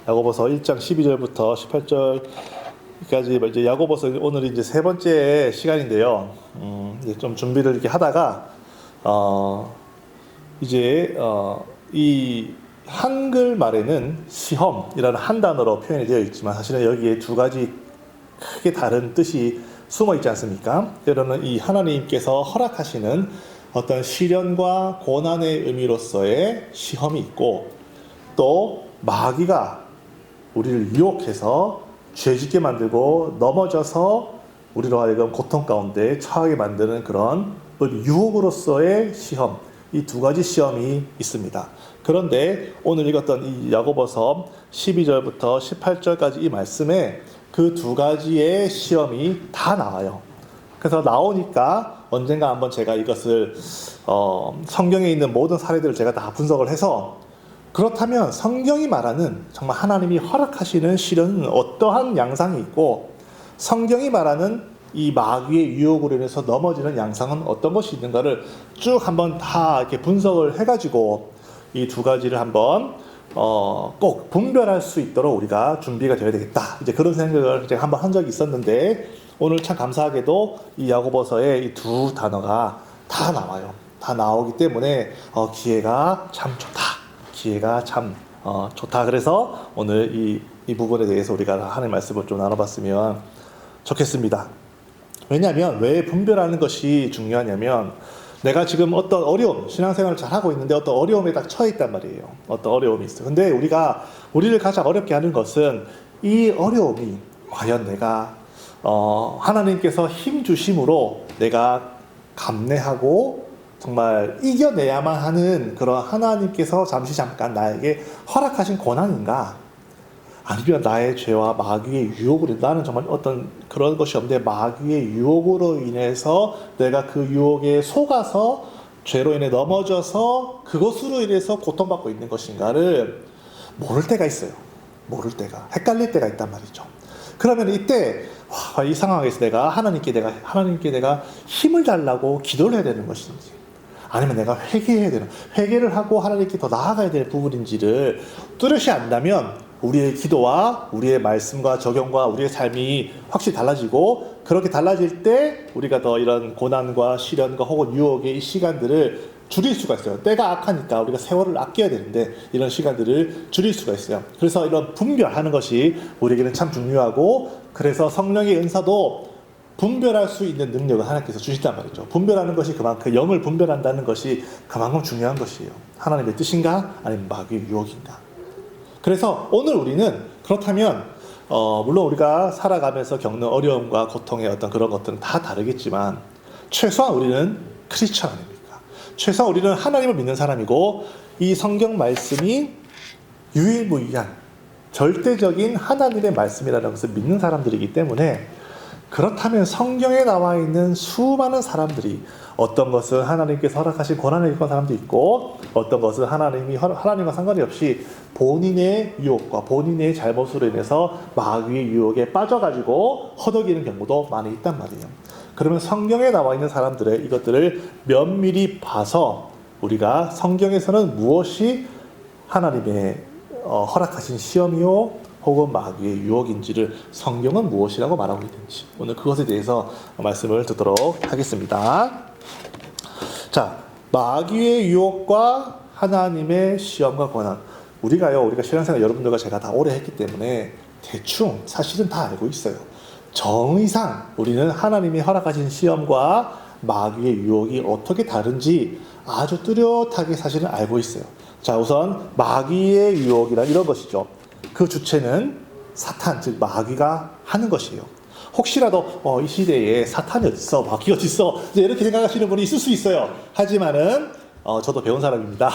야고보서 1장 12절부터 18절까지 이제 야고보서 오늘 이제 세 번째 시간인데요. 이제 좀 준비를 이렇게 하다가 이 한글 말에는 시험이라는 한 단어로 표현이 되어 있지만 사실은 여기에 두 가지 크게 다른 뜻이 숨어 있지 않습니까? 때로는 이 하나님께서 허락하시는 어떤 시련과 고난의 의미로서의 시험이 있고, 또 마귀가 우리를 유혹해서 죄짓게 만들고 넘어져서 우리로 하여금 고통 가운데 처하게 만드는 그런 유혹으로서의 시험, 이 두 가지 시험이 있습니다. 그런데 오늘 읽었던 이 야고보서 12절부터 18절까지 이 말씀에 그 두 가지의 시험이 다 나와요. 그래서 나오니까 언젠가 한번 제가 이것을 성경에 있는 모든 사례들을 제가 다 분석을 해서, 그렇다면 성경이 말하는 정말 하나님이 허락하시는 시련은 어떠한 양상이 있고, 성경이 말하는 이 마귀의 유혹으로 인해서 넘어지는 양상은 어떤 것이 있는가를 쭉 한번 다 이렇게 분석을 해가지고 이 두 가지를 한번 꼭 분별할 수 있도록 우리가 준비가 되어야 되겠다. 이제 그런 생각을 제가 한번 한 적이 있었는데, 오늘 참 감사하게도 이 야고보서에 이 두 단어가 다 나와요. 다 나오기 때문에 기회가 참 좋다. 기회가 참 좋다. 그래서 오늘 이 부분에 대해서 우리가 하나님의 말씀을 좀 나눠봤으면 좋겠습니다. 왜냐하면 왜 분별하는 것이 중요하냐면, 내가 지금 어떤 어려움, 신앙생활을 잘하고 있는데 어떤 어려움에 딱 처해 있단 말이에요. 어떤 어려움이 있어요. 근데 우리를 가장 어렵게 하는 것은 이 어려움이 과연 내가 하나님께서 힘 주심으로 내가 감내하고 정말 이겨내야만 하는 그런 하나님께서 잠깐 나에게 허락하신 고난인가? 아니면 나의 죄와 마귀의 유혹으로, 나는 정말 어떤 그런 것이 없는데 마귀의 유혹으로 인해서 내가 그 유혹에 속아서 죄로 인해 넘어져서 그것으로 인해서 고통받고 있는 것인가를 모를 때가 있어요. 모를 때가, 헷갈릴 때가 있단 말이죠. 그러면 이때 이 상황에서 하나님께 내가 힘을 달라고 기도를 해야 되는 것인지, 아니면 내가 회개를 하고 하나님께 더 나아가야 될 부분인지를 뚜렷이 안다면 우리의 기도와 우리의 말씀과 적용과 우리의 삶이 확실히 달라지고, 그렇게 달라질 때 우리가 더 이런 고난과 시련과 혹은 유혹의 이 시간들을 줄일 수가 있어요. 때가 악하니까 우리가 세월을 아껴야 되는데 이런 시간들을 줄일 수가 있어요. 그래서 이런 분별하는 것이 우리에게는 참 중요하고, 그래서 성령의 은사도 분별할 수 있는 능력을 하나님께서 주신단 말이죠. 분별하는 것이 그만큼, 영을 분별한다는 것이 그만큼 중요한 것이에요. 하나님의 뜻인가 아니면 마귀의 유혹인가. 그래서 오늘 우리는 그렇다면 물론 우리가 살아가면서 겪는 어려움과 고통의 어떤 그런 것들은 다 다르겠지만, 최소한 우리는 크리스천 아닙니까? 최소한 우리는 하나님을 믿는 사람이고, 이 성경 말씀이 유일무이한 절대적인 하나님의 말씀이라는 것을 믿는 사람들이기 때문에, 그렇다면 성경에 나와 있는 수많은 사람들이 어떤 것은 하나님께서 허락하신 고난을 겪은 사람도 있고, 어떤 것은 하나님과 상관이 없이 본인의 유혹과 본인의 잘못으로 인해서 마귀의 유혹에 빠져가지고 허덕이는 경우도 많이 있단 말이에요. 그러면 성경에 나와 있는 사람들의 이것들을 면밀히 봐서 우리가 성경에서는 무엇이 하나님의 허락하신 시험이요 혹은 마귀의 유혹인지를 성경은 무엇이라고 말하고 있는지, 오늘 그것에 대해서 말씀을 듣도록 하겠습니다. 자, 마귀의 유혹과 하나님의 시험과 고난. 우리가 신앙생활 여러분들과 제가 다 오래 했기 때문에 대충 사실은 다 알고 있어요. 정의상 우리는 하나님이 허락하신 시험과 마귀의 유혹이 어떻게 다른지 아주 뚜렷하게 사실은 알고 있어요. 자, 우선 마귀의 유혹이란 이런 것이죠. 그 주체는 사탄, 즉 마귀가 하는 것이에요. 혹시라도 이 시대에 사탄이 어딨어, 마귀가 어딨어, 이렇게 생각하시는 분이 있을 수 있어요. 하지만은 저도 배운 사람입니다.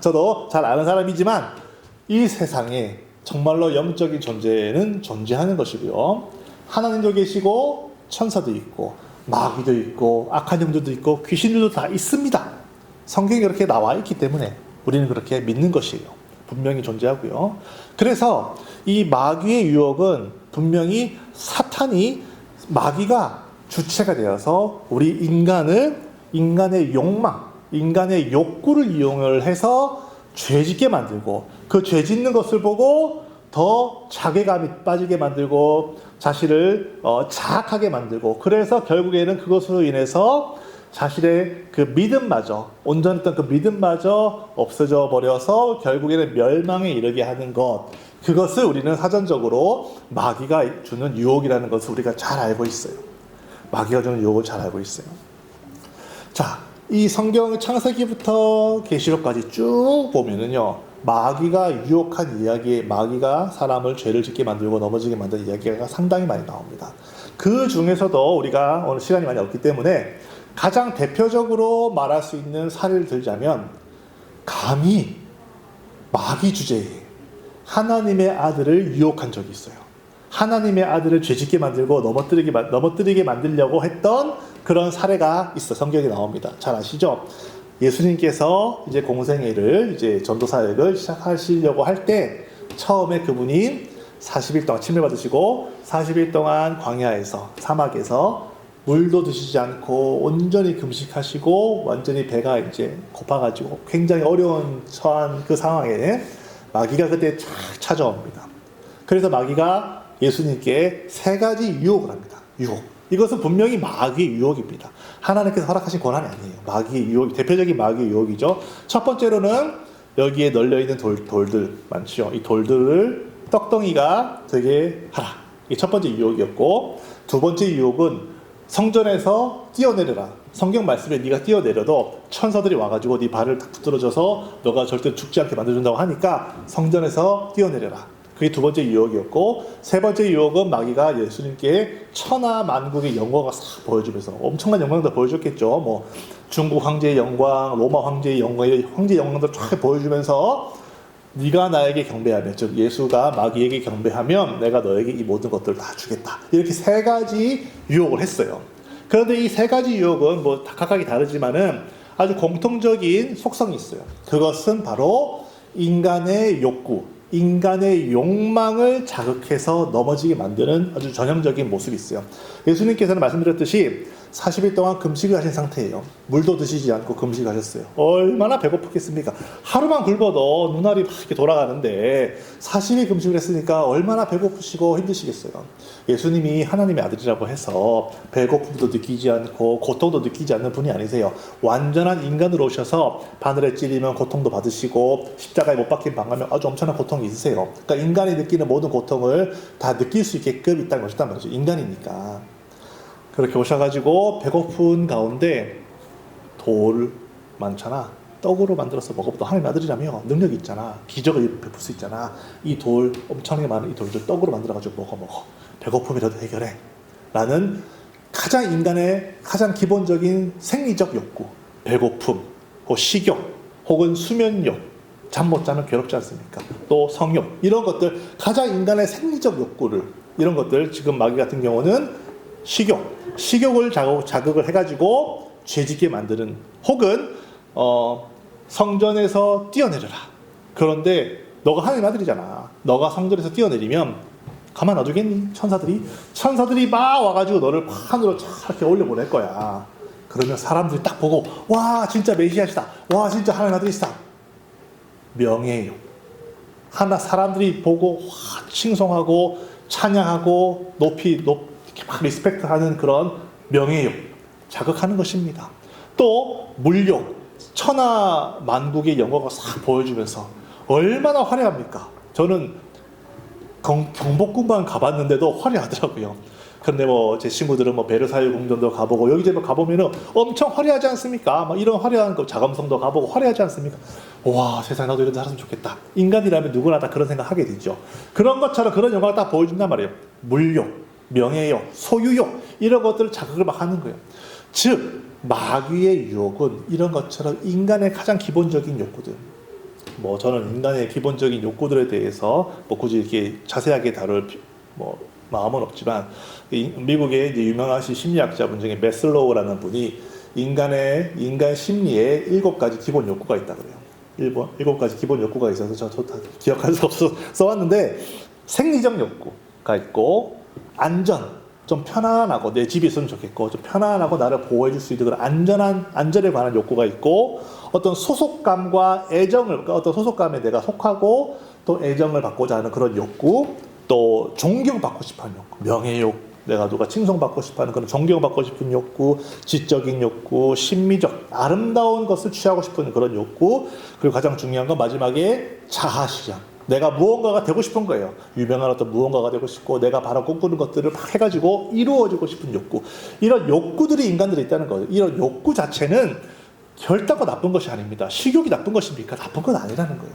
저도 잘 아는 사람이지만 이 세상에 정말로 영적인 존재는 존재하는 것이고요. 하나님도 계시고 천사도 있고 마귀도 있고 악한 영들도 있고 귀신들도 다 있습니다. 성경에 그렇게 나와 있기 때문에 우리는 그렇게 믿는 것이에요. 분명히 존재하고요. 그래서 이 마귀의 유혹은 분명히 마귀가 주체가 되어서 우리 인간의 욕망, 인간의 욕구를 이용을 해서 죄짓게 만들고, 그 죄짓는 것을 보고 더 자괴감이 빠지게 만들고 자신을 자학하게 만들고 그래서 결국에는 그것으로 인해서 자신의 그 믿음마저 온전했던 그 믿음마저 없어져 버려서 결국에는 멸망에 이르게 하는 것 그것을 우리는 사전적으로 마귀가 주는 유혹이라는 것을 우리가 잘 알고 있어요. 마귀가 주는 유혹을 잘 알고 있어요. 자, 이 성경 창세기부터 계시록까지 쭉 보면은요. 마귀가 유혹한 이야기, 마귀가 사람을 죄를 짓게 만들고 넘어지게 만든 이야기가 상당히 많이 나옵니다. 그 중에서도 우리가 오늘 시간이 많이 없기 때문에 가장 대표적으로 말할 수 있는 사례를 들자면 감히 마귀 주제에 하나님의 아들을 유혹한 적이 있어요. 하나님의 아들을 죄짓게 만들고 넘어뜨리게 만들려고 했던 그런 사례가 있어 성경에 나옵니다. 잘 아시죠? 예수님께서 이제 공생애를 이제 전도 사역을 시작하시려고 할 때 처음에 그분이 40일 동안 침을 받으시고 40일 동안 광야에서 사막에서 물도 드시지 않고 온전히 금식하시고 완전히 배가 이제 고파가지고 굉장히 어려운 처한 그 상황에 마귀가 그때 착 찾아옵니다. 그래서 마귀가 예수님께 세 가지 유혹을 합니다. 유혹. 이것은 분명히 마귀의 유혹입니다. 하나님께서 허락하신 권한이 아니에요. 마귀의 유혹, 대표적인 마귀의 유혹이죠. 첫 번째로는 여기에 널려있는 돌들 많죠. 이 돌들을 떡덩이가 되게 하라. 이게 첫 번째 유혹이었고 두 번째 유혹은 성전에서 뛰어내려라. 성경 말씀에 네가 뛰어내려도 천사들이 와가지고 네 발을 딱 붙들어줘서 너가 절대 죽지 않게 만들어준다고 하니까 성전에서 뛰어내려라. 그게 두 번째 유혹이었고 세 번째 유혹은 마귀가 예수님께 천하 만국의 영광을 싹 보여주면서 엄청난 영광도 보여줬겠죠. 뭐 중국 황제의 영광, 로마 황제의 영광, 황제의 영광도 쫙 보여주면서 네가 나에게 경배하면, 즉 예수가 마귀에게 경배하면 내가 너에게 이 모든 것들을 다 주겠다. 이렇게 세 가지 유혹을 했어요. 그런데 이 세 가지 유혹은 뭐 각각이 다르지만은 아주 공통적인 속성이 있어요. 그것은 바로 인간의 욕구, 인간의 욕망을 자극해서 넘어지게 만드는 아주 전형적인 모습이 있어요. 예수님께서는 말씀드렸듯이 40일 동안 금식을 하신 상태예요. 물도 드시지 않고 금식하셨어요. 얼마나 배고프겠습니까? 하루만 굶어도 눈알이 막 이렇게 돌아가는데 40일 금식을 했으니까 얼마나 배고프시고 힘드시겠어요. 예수님이 하나님의 아들이라고 해서 배고픔도 느끼지 않고 고통도 느끼지 않는 분이 아니세요. 완전한 인간으로 오셔서 바늘에 찔리면 고통도 받으시고 십자가에 못 박힌 방하면 아주 엄청난 고통이 있으세요. 그러니까 인간이 느끼는 모든 고통을 다 느낄 수 있게끔 있다는 것이단 말이죠. 인간이니까. 그렇게 오셔가지고 배고픈 가운데 돌 많잖아. 떡으로 만들어서 먹어도 하나님의 아들이라며 능력이 있잖아. 기적을 베풀 수 있잖아. 이 돌 엄청나게 많은 이 돌들 떡으로 만들어가지고 먹어. 배고픔이라도 해결해. 라는 가장 인간의 가장 기본적인 생리적 욕구. 배고픔, 식욕, 혹은 수면욕. 잠 못 자면 괴롭지 않습니까? 또 성욕. 이런 것들 가장 인간의 생리적 욕구를 이런 것들 지금 마귀 같은 경우는 식욕을 자극을 해가지고 죄짓게 만드는 혹은 성전에서 뛰어내려라. 그런데 너가 하나님 아들이잖아. 너가 성전에서 뛰어내리면 가만 놔두겠니? 천사들이 막 와가지고 너를 하늘로 쫙 이렇게 올려보낼 거야. 그러면 사람들이 딱 보고 와 진짜 메시아시다. 와 진짜 하나님 아들이시다. 명예욕. 사람들이 보고 칭송하고 찬양하고 높이 이렇게 막 리스펙트하는 그런 명예욕 자극하는 것입니다. 또 물욕, 천하 만국의 영광을 싹 보여주면서 얼마나 화려합니까? 저는 경복궁만 가봤는데도 화려하더라고요. 그런데 뭐 제 친구들은 뭐 베르사유 궁전도 가보고 여기저기 가보면은 엄청 화려하지 않습니까? 막 이런 화려한 거 자감성도 가보고 화려하지 않습니까? 와 세상에 나도 이런 데 살았으면 좋겠다. 인간이라면 누구나 다 그런 생각 하게 되죠. 그런 것처럼 그런 영광을 딱 보여준단 말이에요. 물욕, 명예욕, 소유욕 이런 것들을 자극을 막 하는 거예요. 즉 마귀의 유혹은 이런 것처럼 인간의 가장 기본적인 욕구들. 뭐 저는 인간의 기본적인 욕구들에 대해서 뭐 굳이 이렇게 자세하게 다룰 뭐 마음은 없지만 미국의 이제 유명하신 심리학자분 중에 매슬로우라는 분이 인간 심리에 7가지 기본 욕구가 있다 그래요. 7가지 기본 욕구가 있어서 저 다 기억할 수 없어 써왔는데 생리적 욕구가 있고 안전, 좀 편안하고 내 집이 있으면 좋겠고 좀 편안하고 나를 보호해 줄 수 있는 그런 안전에 관한 욕구가 있고 어떤 소속감과 애정을 그러니까 어떤 소속감에 내가 속하고 또 애정을 받고자 하는 그런 욕구 또 존경받고 싶어하는 욕구 명예욕 내가 누가 칭송받고 싶어하는 그런 존경받고 싶은 욕구 지적인 욕구 심미적 아름다운 것을 취하고 싶은 그런 욕구 그리고 가장 중요한 건 마지막에 자아실현 내가 무언가가 되고 싶은 거예요. 유명한 어떤 무언가가 되고 싶고 내가 바로 꿈꾸는 것들을 막 해가지고 이루어지고 싶은 욕구. 이런 욕구들이 인간들이 있다는 거예요. 이런 욕구 자체는 결단코 나쁜 것이 아닙니다. 식욕이 나쁜 것입니까? 나쁜 건 아니라는 거예요.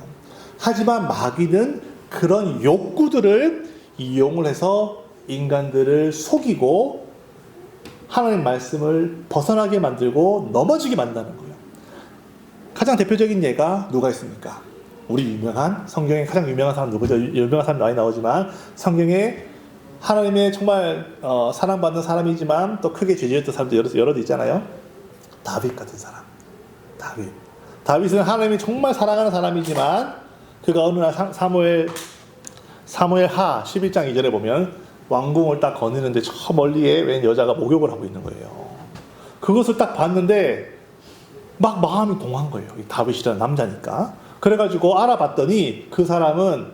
하지만 마귀는 그런 욕구들을 이용을 해서 인간들을 속이고 하나님 말씀을 벗어나게 만들고 넘어지게 만드는 거예요. 가장 대표적인 예가 누가 있습니까? 우리 유명한 성경에 가장 유명한 사람 누구죠? 유명한 사람 많이 나오지만 성경에 하나님의 정말 사랑받는 사람이지만 또 크게 죄지었던 사람도 여러 있잖아요. 다윗 같은 사람. 다윗은 하나님이 정말 사랑하는 사람이지만 그가 어느 날 사무엘하 11장 2절에 보면 왕궁을 딱 거니는데 저 멀리에 웬 여자가 목욕을 하고 있는 거예요. 그것을 딱 봤는데 막 마음이 동한 거예요. 이 다윗이라는 남자니까. 그래가지고 알아봤더니 그 사람은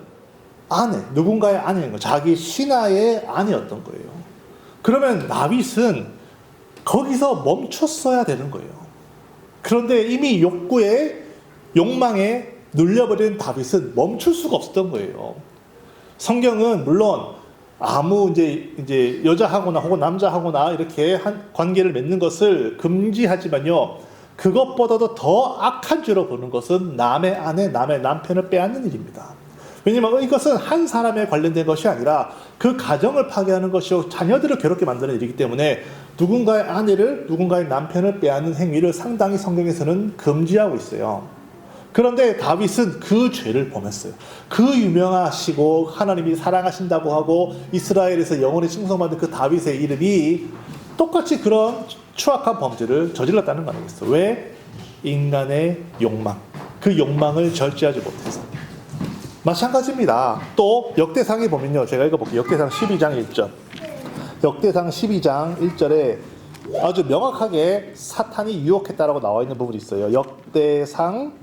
누군가의 아내인 거예요. 자기 신하의 아내였던 거예요. 그러면 다윗은 거기서 멈췄어야 되는 거예요. 그런데 이미 욕망에 눌려버린 다윗은 멈출 수가 없었던 거예요. 성경은 물론 아무 이제 여자하고나 혹은 남자하고나 이렇게 관계를 맺는 것을 금지하지만요. 그것보다도 더 악한 죄로 보는 것은 남의 아내, 남의 남편을 빼앗는 일입니다. 왜냐하면 이것은 한 사람에 관련된 것이 아니라 그 가정을 파괴하는 것이요 자녀들을 괴롭게 만드는 일이기 때문에 누군가의 아내를 누군가의 남편을 빼앗는 행위를 상당히 성경에서는 금지하고 있어요. 그런데 다윗은 그 죄를 범했어요. 그 유명하시고 하나님이 사랑하신다고 하고 이스라엘에서 영원히 칭송받는 그 다윗의 이름이 똑같이 그런 추악한 범죄를 저질렀다는 거 아니겠어요? 왜? 인간의 욕망. 그 욕망을 절제하지 못해서. 마찬가지입니다. 또 역대상에 보면요. 제가 읽어볼게요. 역대상 12장 1절. 역대상 12장 1절에 아주 명확하게 사탄이 유혹했다라고 나와 있는 부분이 있어요. 역대상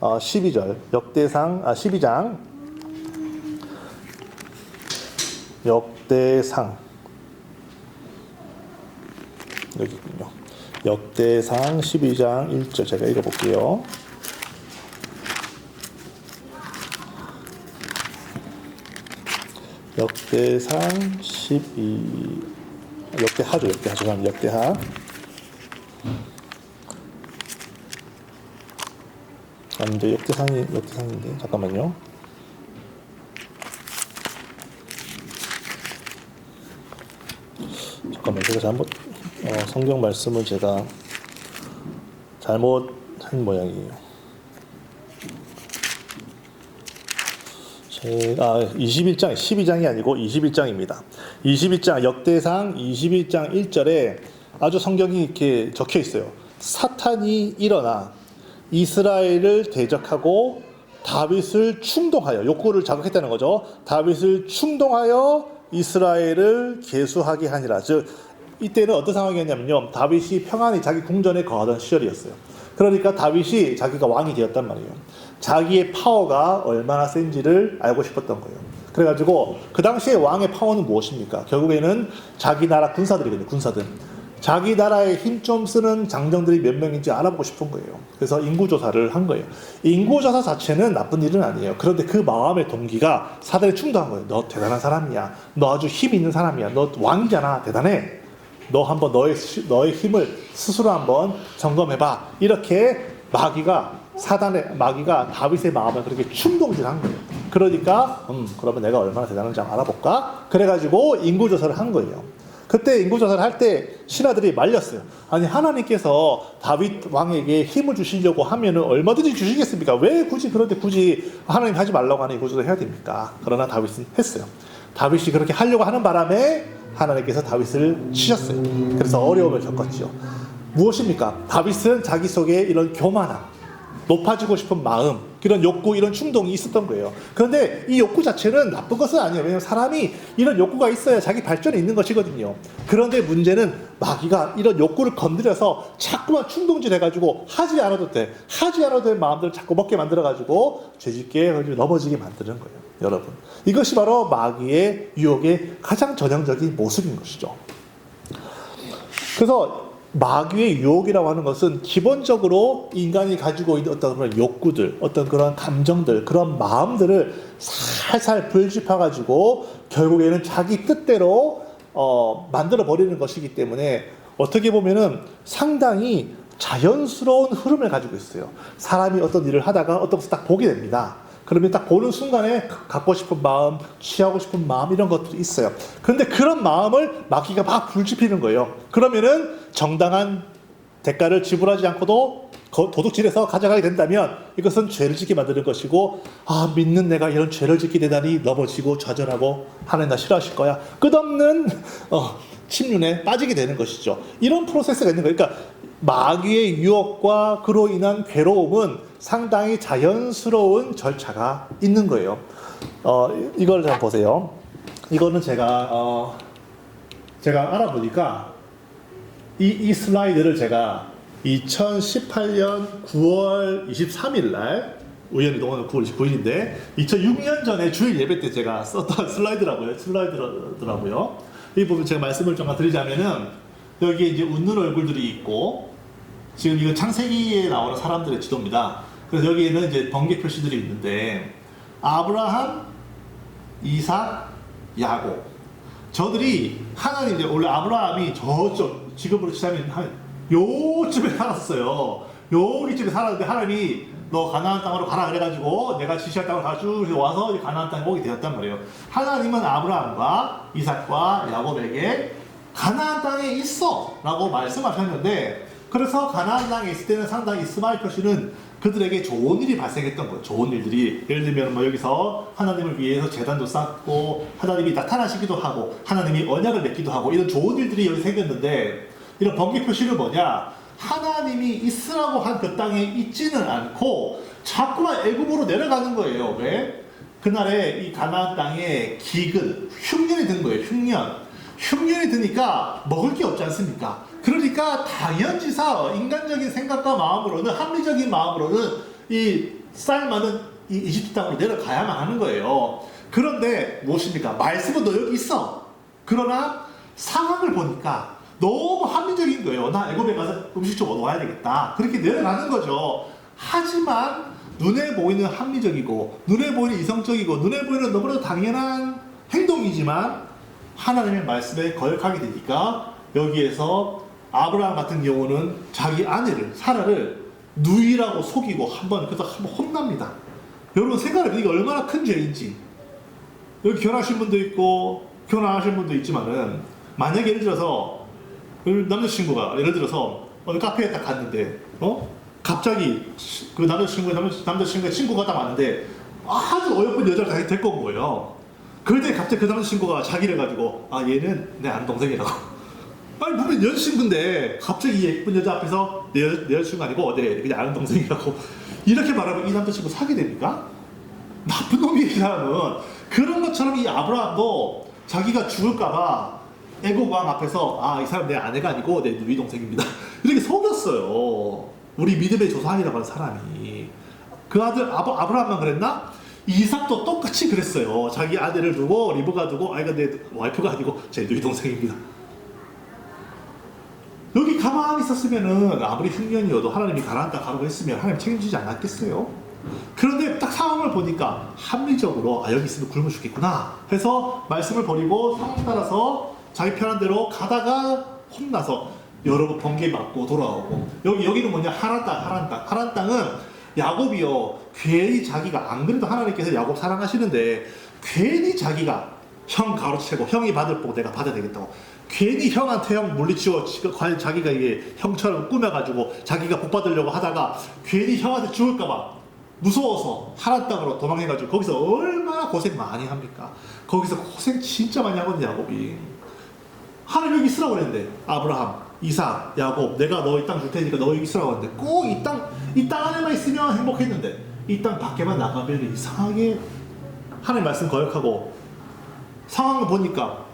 12절. 역대상 12장. 역대상. 여기 있군요. 역대상 12장 1절 제가 읽어볼게요. 역대상 역대하죠. 역대하. 아닌데 역대상인데 잠깐만요. 제가 성경 말씀을 제가 잘못한 모양이에요. 21장, 12장이 아니고 21장입니다. 21장, 역대상 21장 1절에 아주 성경이 이렇게 적혀 있어요. 사탄이 일어나 이스라엘을 대적하고 다윗을 충동하여, 욕구를 자극했다는 거죠. 다윗을 충동하여 이스라엘을 계수하게 하니라. 즉, 이때는 어떤 상황이었냐면요. 다윗이 평안히 자기 궁전에 거하던 시절이었어요. 그러니까 다윗이 자기가 왕이 되었단 말이에요. 자기의 파워가 얼마나 센지를 알고 싶었던 거예요. 그래가지고 그 당시에 왕의 파워는 무엇입니까? 결국에는 자기 나라 군사들이거든요. 군사들. 자기 나라에 힘 좀 쓰는 장정들이 몇 명인지 알아보고 싶은 거예요. 그래서 인구조사를 한 거예요. 인구조사 자체는 나쁜 일은 아니에요. 그런데 그 마음의 동기가 사단에 충동한 거예요. 너 대단한 사람이야. 너 아주 힘 있는 사람이야. 너 왕이잖아. 대단해. 너 한번 너의 힘을 스스로 한번 점검해봐. 이렇게 마귀가 다윗의 마음을 그렇게 충동질한 거예요. 그러니까 그러면 내가 얼마나 대단한지 한번 알아볼까? 그래가지고 인구조사를 한 거예요. 그때 인구조사를 할 때 신하들이 말렸어요. 아니 하나님께서 다윗 왕에게 힘을 주시려고 하면은 얼마든지 주시겠습니까? 왜 굳이 하나님 하지 말라고 하는 인구조사를 해야 됩니까? 그러나 다윗은 했어요. 다윗이 그렇게 하려고 하는 바람에 하나님께서 다윗을 치셨어요. 그래서 어려움을 겪었죠. 무엇입니까? 다윗은 자기 속에 이런 교만함, 높아지고 싶은 마음, 이런 욕구, 이런 충동이 있었던 거예요. 그런데 이 욕구 자체는 나쁜 것은 아니에요. 왜냐하면 사람이 이런 욕구가 있어야 자기 발전이 있는 것이거든요. 그런데 문제는 마귀가 이런 욕구를 건드려서 자꾸만 충동질 해가지고 하지 않아도 될 마음들을 자꾸 먹게 만들어가지고 죄짓게 넘어지게 만드는 거예요. 여러분, 이것이 바로 마귀의 유혹의 가장 전형적인 모습인 것이죠. 그래서 마귀의 유혹이라고 하는 것은 기본적으로 인간이 가지고 있는 어떤 그런 욕구들, 어떤 그런 감정들, 그런 마음들을 살살 불집혀가지고 결국에는 자기 뜻대로 만들어 버리는 것이기 때문에 어떻게 보면은 상당히 자연스러운 흐름을 가지고 있어요. 사람이 어떤 일을 하다가 어떤 것을 딱 보게 됩니다. 그러면 딱 보는 순간에 갖고 싶은 마음, 취하고 싶은 마음, 이런 것들이 있어요. 그런데 그런 마음을 마귀가 막 불지피는 거예요. 그러면은 정당한 대가를 지불하지 않고도 도둑질해서 가져가게 된다면 이것은 죄를 짓게 만드는 것이고, 믿는 내가 이런 죄를 짓게 되다니 넘어지고 좌절하고 하나님 나 싫어하실 거야, 끝없는 침륜에 빠지게 되는 것이죠. 이런 프로세스가 있는 거예요. 그러니까 마귀의 유혹과 그로 인한 괴로움은 상당히 자연스러운 절차가 있는 거예요. 이걸 좀 보세요. 이거는 제가 알아보니까 이 슬라이드를 제가 2018년 9월 23일 날, 우연히 오늘 9월 29일인데 2006년 전에 주일 예배 때 제가 썼던 슬라이드더라고요. 이 부분 제가 말씀을 좀 드리자면은, 여기에 이제 웃는 얼굴들이 있고, 지금 이거 창세기에 나오는 사람들의 지도입니다. 그래서 여기에는 이제 번개 표시들이 있는데, 아브라함, 이삭, 야곱. 저들이 하나님, 이제 원래 아브라함이 저쪽, 지금으로 치자면 요쯤에 살았어요. 여기쯤에 살았는데 하나님이 너 가나안 땅으로 가라 그래가지고 내가 지시할 땅으로 가주 와서 가나안 땅에 오게 되었단 말이에요. 하나님은 아브라함과 이삭과 야곱에게 가나안 땅에 있어 라고 말씀하셨는데, 그래서 가나안 땅에 있을 때는 상당히 이스마엘 표시는 그들에게 좋은 일이 발생했던 거예요. 좋은 일들이, 예를 들면 뭐 여기서 하나님을 위해서 제단도 쌓고 하나님이 나타나시기도 하고 하나님이 언약을 맺기도 하고 이런 좋은 일들이 여기 생겼는데, 이런 번개 표시는 뭐냐, 하나님이 있으라고 한 그 땅에 있지는 않고 자꾸만 애굽으로 내려가는 거예요. 왜? 그날에 이 가나안 땅에 기근, 흉년이 든 거예요. 흉년이 드니까 먹을 게 없지 않습니까? 그러니까 당연지사 인간적인 생각과 마음으로는, 합리적인 마음으로는 이 쌀 많은 이 이집트 땅으로 내려가야만 하는 거예요. 그런데 무엇입니까? 말씀은 너 여기 있어. 그러나 상황을 보니까 너무 합리적인 거예요. 나 애굽에 가서 음식 좀 얻어와야 되겠다. 그렇게 내려가는 거죠. 하지만 눈에 보이는 합리적이고 눈에 보이는 이성적이고 눈에 보이는 너무나도 당연한 행동이지만 하나님의 말씀에 거역하게 되니까, 여기에서 아브라함 같은 경우는 자기 아내를, 사라를 누이라고 속이고 그래서 한번 혼납니다. 여러분 생각해보세요. 이게 얼마나 큰 죄인지. 여기 결혼하신 분도 있고 결혼 안 하신 분도 있지만은, 만약에 예를 들어서 남자친구가 예를 들어서 어느 카페에 딱 갔는데 갑자기 그 남자친구의 친구가 딱 왔는데 아주 어여쁜 여자를 데리고 온 거예요. 그럴 때 갑자기 그 남자친구가 자기를 가지고 얘는 내 아는 동생이라고. 아니 보면 여자친구인데 갑자기 이 예쁜 여자 앞에서 내 여자친구 아니고 그냥 아는 동생이라고 이렇게 말하면 이 남자친구 사귀게 됩니까? 나쁜 놈이, 이 사람은. 그런 것처럼 이 아브라함도 자기가 죽을까봐 애국 왕 앞에서 이 사람 내 아내가 아니고 내 누이 동생입니다 이렇게 속였어요. 우리 믿음의 조상이라고 하는 사람이. 그 아들 아브라함만 그랬나? 이삭도 똑같이 그랬어요. 자기 아들을 두고, 리브가 두고, 이거 내 와이프가 아니고 제 누이 동생입니다. 여기 가만히 있었으면은 아무리 흉년이어도 하나님이 가나안 땅 가라고 했으면 하나님 책임지지 않았겠어요? 그런데 딱 상황을 보니까 합리적으로 여기 있으면 굶어 죽겠구나 해서 말씀을 버리고 상황 따라서 자기 편한 대로 가다가 혼나서 여러 번 번개 맞고 돌아오고. 여기는 뭐냐, 하란 땅은 야곱이요, 괜히 자기가, 안 그래도 하나님께서 야곱 사랑하시는데 괜히 자기가 형 가로채고 형이 받을 복 내가 받아야 되겠다고 괜히 형한테 물리치고 과연 자기가 이게 형처럼 꾸며가지고 자기가 복 받으려고 하다가 괜히 형한테 죽을까봐 무서워서 하란 땅으로 도망해가지고 거기서 얼마나 고생 많이 합니까? 거기서 고생 진짜 많이 하거든요, 야곱이. 하나님 여기 있으라고 그랬는데 아브라함 이삭, 야곱, 내가 너 이 땅 줄 테니까 너 여기 있으라고 하는데 꼭 이 땅 안에만 있으면 행복했는데 이 땅 밖에만 나가면 이상하게 하나님 말씀 거역하고 상황을 보니까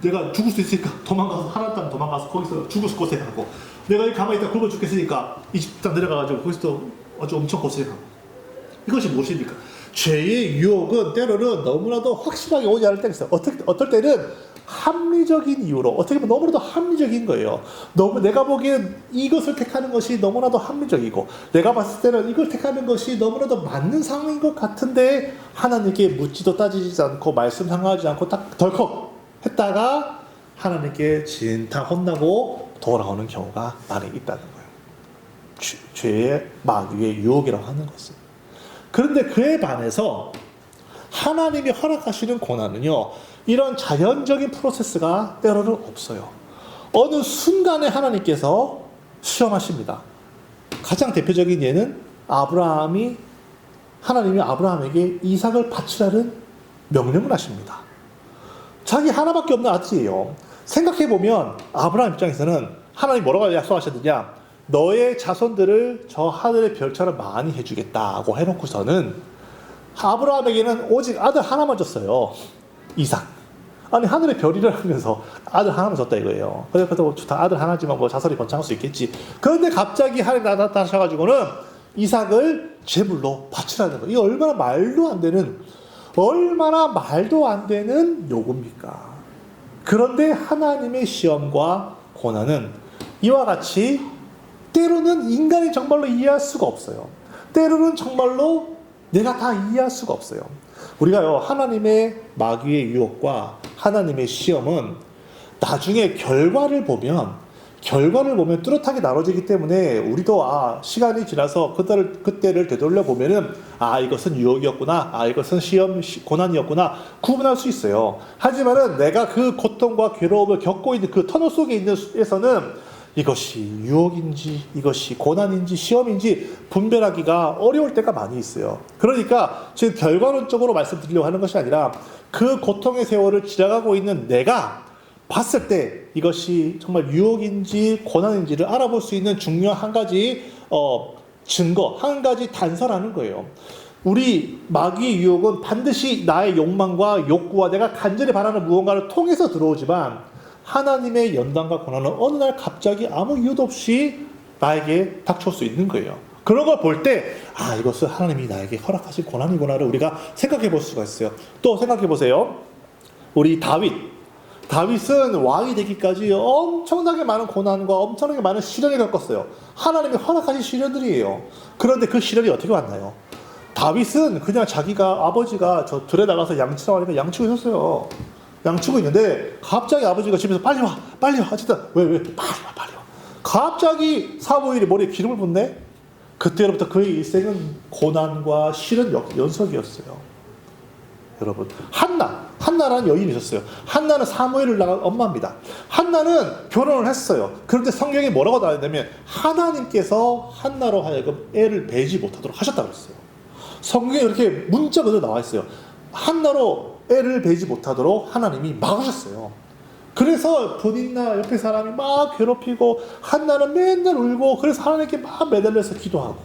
내가 죽을 수 있으니까 도망가서 하나님 땅 도망가서 거기서 죽을 고생하고 내가 여기 가만히 있다 굶어 죽겠으니까 이집 땅 내려가가지고 거기서 아주 엄청 고생하고 이것이 무엇입니까? 죄의 유혹은 때로는 너무나도 확실하게 오지 않을 때가 있어요. 어떨 때는 합리적인 이유로 어떻게 보면 너무나도 합리적인 거예요. 너무 내가 보기엔 이것을 택하는 것이 너무나도 합리적이고 내가 봤을 때는 이걸 택하는 것이 너무나도 맞는 상황인 것 같은데 하나님께 묻지도 따지지 않고 말씀 상하지 않고 딱 덜컥 했다가 하나님께 진탕 혼나고 돌아오는 경우가 많이 있다는 거예요. 죄의 마귀의 유혹이라고 하는 것은. 그런데 그에 반해서 하나님이 허락하시는 고난은요, 이런 자연적인 프로세스가 때로는 없어요. 어느 순간에 하나님께서 시험하십니다. 가장 대표적인 예는 하나님이 아브라함에게 이삭을 바치라는 명령을 하십니다. 자기 하나밖에 없는 아들이에요. 생각해보면 아브라함 입장에서는 하나님이 뭐라고 약속하셨느냐, 너의 자손들을 저 하늘의 별처럼 많이 해주겠다고 해놓고서는 아브라함에게는 오직 아들 하나만 줬어요. 이삭. 아니 하늘의 별이라 하면서 아들 하나만 줬다 이거예요. 그래서 좋다, 아들 하나지만 뭐 자손이 번창할 수 있겠지. 그런데 갑자기 하나님 나타나셔가지고는 이삭을 제물로 바치라는 거예요. 이게 얼마나 말도 안 되는 요구입니까? 그런데 하나님의 시험과 고난은 이와 같이 때로는 인간이 정말로 이해할 수가 없어요. 때로는 정말로 내가 다 이해할 수가 없어요. 우리가요, 하나님의 마귀의 유혹과 하나님의 시험은 나중에 결과를 보면 뚜렷하게 나눠지기 때문에 우리도 시간이 지나서 그때를 되돌려 보면은 이것은 유혹이었구나, 이것은 고난이었구나 구분할 수 있어요. 하지만은 내가 그 고통과 괴로움을 겪고 있는 그 터널 속에 있는 에서는 이것이 유혹인지 이것이 고난인지 시험인지 분별하기가 어려울 때가 많이 있어요. 그러니까 지금 결과론적으로 말씀드리려고 하는 것이 아니라 그 고통의 세월을 지나가고 있는 내가 봤을 때 이것이 정말 유혹인지 고난인지를 알아볼 수 있는 중요한 한 가지 증거, 한 가지 단서라는 거예요. 우리 마귀의 유혹은 반드시 나의 욕망과 욕구와 내가 간절히 바라는 무언가를 통해서 들어오지만 하나님의 연단과 고난은 어느 날 갑자기 아무 이유도 없이 나에게 닥쳐올 수 있는 거예요. 그런 걸 볼 때 이것은 하나님이 나에게 허락하신 고난이구나를 우리가 생각해 볼 수가 있어요. 또 생각해 보세요. 우리 다윗은 왕이 되기까지 엄청나게 많은 고난과 엄청나게 많은 시련을 겪었어요. 하나님이 허락하신 시련들이에요. 그런데 그 시련이 어떻게 왔나요? 다윗은 그냥 자기가 아버지가 저 들에 나가서 양치라고 하니까 양치고 있었어요. 양치고 있는데 갑자기 아버지가 집에서 빨리 와 어쨌든 왜 빨리 와 갑자기 사무엘이 머리에 기름을 붓네. 그때로부터 그의 일생은 고난과 시련 연속이었어요. 여러분, 한나라는 여인이 있었어요. 한나는 사무엘을 낳은 엄마입니다. 한나는 결혼을 했어요. 그런데 성경에 뭐라고 나왔냐면 하나님께서 한나로 하여금 애를 배지 못하도록 하셨다고 했어요. 성경에 이렇게 문자 그대로 나와 있어요. 한나로 애를 배지 못하도록 하나님이 막으셨어요. 그래서 본인나 옆에 사람이 막 괴롭히고 한나는 맨날 울고 그래서 하나님께 막 매달려서 기도하고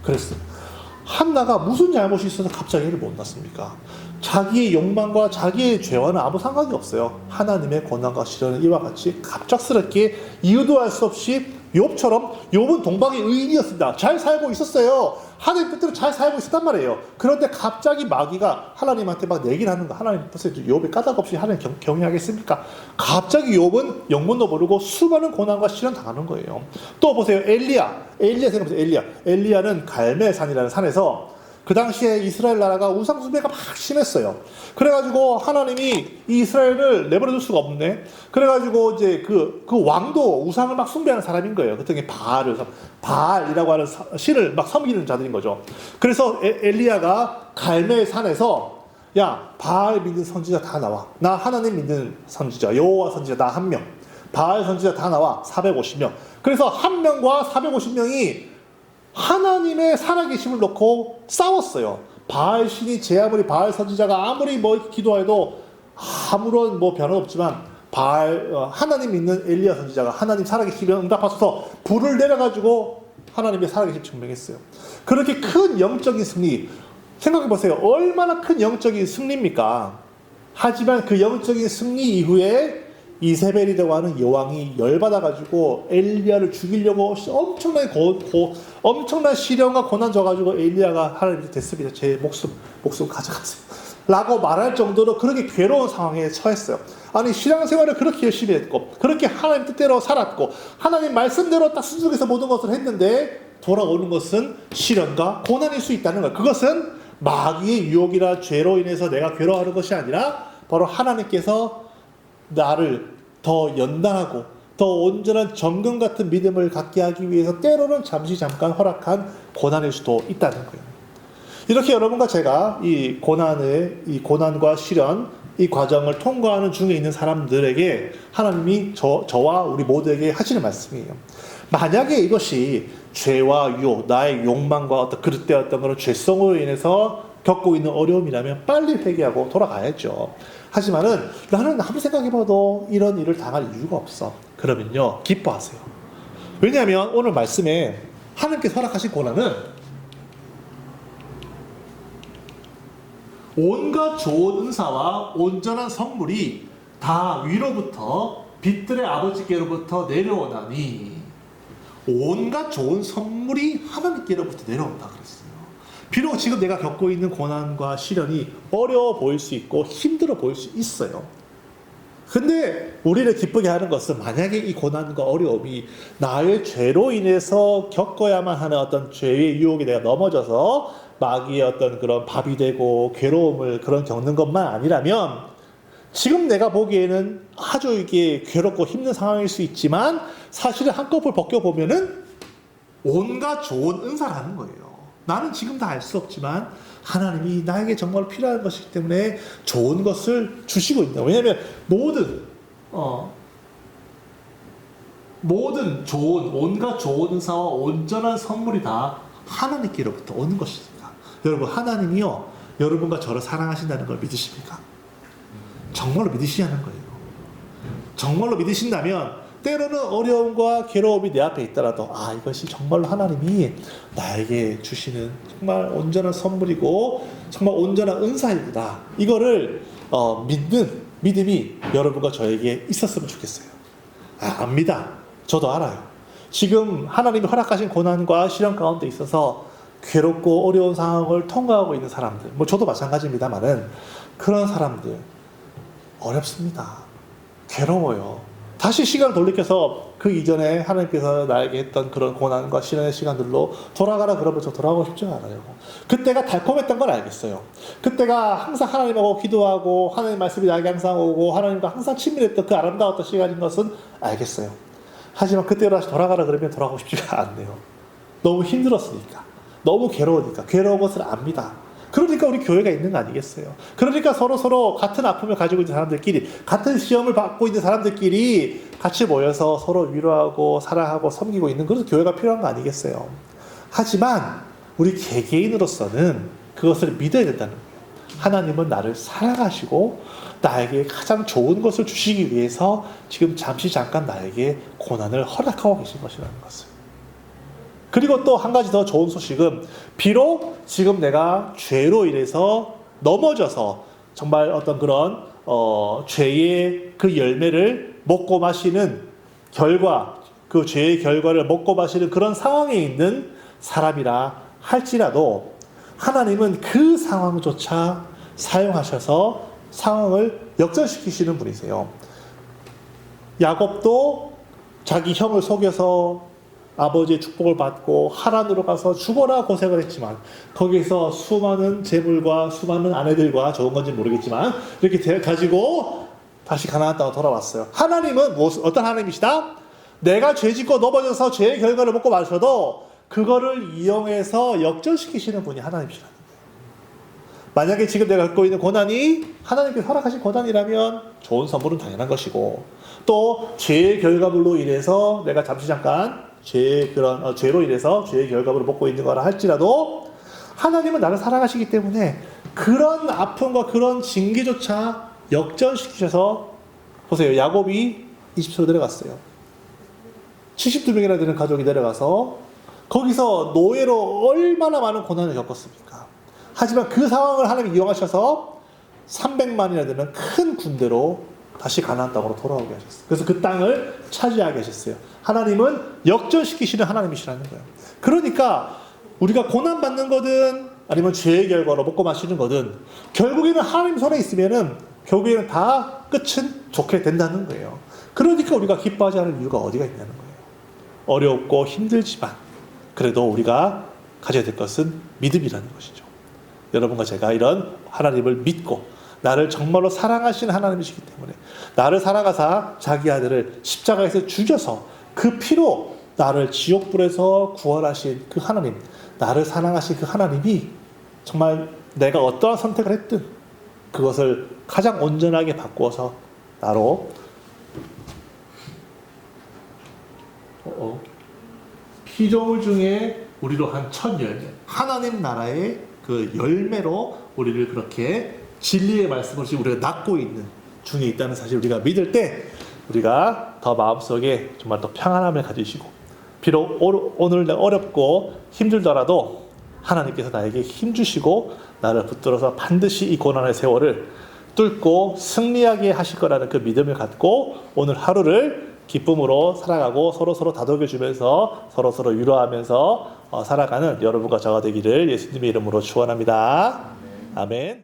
그랬어요. 한나가 무슨 잘못이 있어서 갑자기 애를 못 낳습니까? 자기의 욕망과 자기의 죄와는 아무 상관이 없어요. 하나님의 고난과 시련은 이와 같이 갑작스럽게 이유도 알 수 없이 욥은 동방의 의인이었습니다. 잘 살고 있었어요. 하나님 뜻대로 잘 살고 있었단 말이에요. 그런데 갑자기 마귀가 하나님한테 막 얘기를 하는 거. 하나님 벌써 욥이 까닭 없이 하나님 경외하겠습니까? 갑자기 욥은 영문도 모르고 수많은 고난과 시련 당하는 거예요. 또 보세요. 엘리야 생각해보세요. 엘리야는 갈멜산이라는 산에서 그 당시에 이스라엘 나라가 우상 숭배가 막 심했어요. 그래가지고 하나님이 이 이스라엘을 내버려둘 수가 없네. 그래가지고 이제 그 왕도 우상을 막 숭배하는 사람인 거예요. 그때 바알이라고 하는 신을 막 섬기는 자들인 거죠. 그래서 엘리야가 갈멜 산에서 바알 믿는 선지자 다 나와. 나 하나님 믿는 선지자, 여호와 선지자 나 한 명. 바알 선지자 다 나와. 450명. 그래서 한 명과 450명이 하나님의 살아계심을 놓고 싸웠어요. 바알 신이 아무리 바알 선지자가 아무리 기도해도 아무런 변화 없지만 하나님 믿는 엘리야 선지자가 하나님 살아계시면 응답하소서 불을 내려가지고 하나님의 살아계심 증명했어요. 그렇게 큰 영적인 승리, 생각해 보세요. 얼마나 큰 영적인 승리입니까? 하지만 그 영적인 승리 이후에 이세벨이라고 하는 여왕이 열받아가지고 엘리야를 죽이려고 엄청난 시련과 고난 줘가지고 엘리야가 하나님께 됐습니다. 제 목숨 가져가세요. 라고 말할 정도로 그렇게 괴로운 상황에 처했어요. 아니, 신앙생활을 그렇게 열심히 했고, 그렇게 하나님 뜻대로 살았고, 하나님 말씀대로 딱 순종해서 모든 것을 했는데, 돌아오는 것은 시련과 고난일 수 있다는 거예요. 그것은 마귀의 유혹이나 죄로 인해서 내가 괴로워하는 것이 아니라, 바로 하나님께서 나를 더 연단하고, 더 온전한 정금 같은 믿음을 갖게 하기 위해서 때로는 잠깐 허락한 고난일 수도 있다는 거예요. 이렇게 여러분과 제가 이 고난과 시련, 이 과정을 통과하는 중에 있는 사람들에게 하나님이 저와 우리 모두에게 하시는 말씀이에요. 만약에 이것이 죄와 유혹, 나의 욕망과 어떤 그릇되었던 그런 죄성으로 인해서 겪고 있는 어려움이라면 빨리 회개하고 돌아가야죠. 하지만은 나는 아무리 생각해봐도 이런 일을 당할 이유가 없어. 그러면요, 기뻐하세요. 왜냐하면 오늘 말씀에 하나님께서 허락하신 고난은 온갖 좋은 은사와 온전한 선물이 다 위로부터 빛들의 아버지께로부터 내려오나니, 온갖 좋은 선물이 하나님께로부터 내려온다 그랬어요. 비록 지금 내가 겪고 있는 고난과 시련이 어려워 보일 수 있고 힘들어 보일 수 있어요. 근데 우리를 기쁘게 하는 것은 만약에 이 고난과 어려움이 나의 죄로 인해서 겪어야만 하는 어떤 죄의 유혹에 내가 넘어져서 마귀의 어떤 그런 밥이 되고 괴로움을 그런 겪는 것만 아니라면, 지금 내가 보기에는 아주 이게 괴롭고 힘든 상황일 수 있지만 사실은 한꺼풀 벗겨보면은 온갖 좋은 은사라는 거예요. 나는 지금 다 알 수 없지만 하나님이 나에게 정말 필요한 것이기 때문에 좋은 것을 주시고 있다. 왜냐하면 모든 좋은, 온갖 좋은 은사와 온전한 선물이 다 하나님께로부터 오는 것이니까. 여러분, 하나님이요, 여러분과 저를 사랑하신다는 걸 믿으십니까? 정말로 믿으시냐는 거예요. 정말로 믿으신다면 때로는 어려움과 괴로움이 내 앞에 있더라도, 아, 이것이 정말로 하나님이 나에게 주시는 정말 온전한 선물이고 정말 온전한 은사이구나, 이거를 믿는 믿음이 여러분과 저에게 있었으면 좋겠어요. 압니다. 저도 알아요. 지금 하나님이 허락하신 고난과 시련 가운데 있어서 괴롭고 어려운 상황을 통과하고 있는 사람들, 저도 마찬가지입니다만은, 그런 사람들 어렵습니다. 괴로워요. 다시 시간을 돌이켜서 그 이전에 하나님께서 나에게 했던 그런 고난과 시련의 시간들로 돌아가라 그러면 저 돌아가고 싶지 않아요. 그때가 달콤했던 걸 알겠어요. 그때가 항상 하나님하고 기도하고 하나님 말씀이 나에게 항상 오고 하나님과 항상 친밀했던 그 아름다웠던 시간인 것은 알겠어요. 하지만 그때로 다시 돌아가라 그러면 돌아가고 싶지가 않네요. 너무 힘들었으니까, 너무 괴로우니까, 괴로운 것을 압니다. 그러니까 우리 교회가 있는 거 아니겠어요? 그러니까 서로 같은 아픔을 가지고 있는 사람들끼리, 같은 시험을 받고 있는 사람들끼리 같이 모여서 서로 위로하고 사랑하고 섬기고 있는 그런 교회가 필요한 거 아니겠어요? 하지만 우리 개개인으로서는 그것을 믿어야 된다는 거예요. 하나님은 나를 사랑하시고 나에게 가장 좋은 것을 주시기 위해서 지금 잠깐 나에게 고난을 허락하고 계신 것이라는 것을. 그리고 또 한 가지 더 좋은 소식은, 비록 지금 내가 죄로 인해서 넘어져서 정말 어떤 그런 죄의 그 열매를 먹고 마시는 결과, 그 죄의 결과를 먹고 마시는 그런 상황에 있는 사람이라 할지라도 하나님은 그 상황조차 사용하셔서 상황을 역전시키시는 분이세요. 야곱도 자기 형을 속여서 아버지의 축복을 받고 하란으로 가서 죽어라 고생을 했지만, 거기서 수많은 재물과 수많은 아내들과, 좋은 건지 모르겠지만 이렇게 가지고 다시 가나안 땅으로 돌아왔어요. 하나님은 어떤 하나님이시다? 내가 죄짓고 넘어져서 죄의 결과를 먹고 마셔도 그거를 이용해서 역전시키시는 분이 하나님이시라는 거예요. 만약에 지금 내가 갖고 있는 고난이 하나님께서 허락하신 고난이라면 좋은 선물은 당연한 것이고, 또 죄의 결과물로 인해서 내가 잠깐 죄로 인해서 죄의 결과물을 먹고 있는 거라 할지라도 하나님은 나를 사랑하시기 때문에 그런 아픔과 그런 징계조차 역전시키셔서 보세요. 야곱이 이집트로 내려갔어요. 72명이나 되는 가족이 내려가서 거기서 노예로 얼마나 많은 고난을 겪었습니까? 하지만 그 상황을 하나님이 이용하셔서 300만이나 되는 큰 군대로 다시 가나안 땅으로 돌아오게 하셨어요. 그래서 그 땅을 차지하게 하셨어요. 하나님은 역전시키시는 하나님이시라는 거예요. 그러니까 우리가 고난받는 거든 아니면 죄의 결과로 먹고 마시는 거든 결국에는 하나님 손에 있으면은 결국에는 다 끝은 좋게 된다는 거예요. 그러니까 우리가 기뻐하지 않을 이유가 어디가 있냐는 거예요. 어렵고 힘들지만 그래도 우리가 가져야 될 것은 믿음이라는 것이죠. 여러분과 제가 이런 하나님을 믿고 나를 정말로 사랑하시는 하나님이시기 때문에 나를 사랑하사 자기 아들을 십자가에서 죽여서 그 피로 나를 지옥불에서 구원하신 그 하나님, 나를 사랑하신 그 하나님이 정말 내가 어떠한 선택을 했든 그것을 가장 온전하게 바꾸어서 나로 피조물 중에 우리로 한 첫 열매, 하나님 나라의 그 열매로 우리를 그렇게 진리의 말씀을 우리가 낳고 있는 중에 있다는 사실을 우리가 믿을 때 우리가 더 마음속에 정말 더 평안함을 가지시고 비록 오늘 어렵고 힘들더라도 하나님께서 나에게 힘주시고 나를 붙들어서 반드시 이 고난의 세월을 뚫고 승리하게 하실 거라는 그 믿음을 갖고 오늘 하루를 기쁨으로 살아가고 서로서로 다독여주면서 서로서로 위로하면서 살아가는 여러분과 저가 되기를 예수님의 이름으로 축원합니다. 아멘.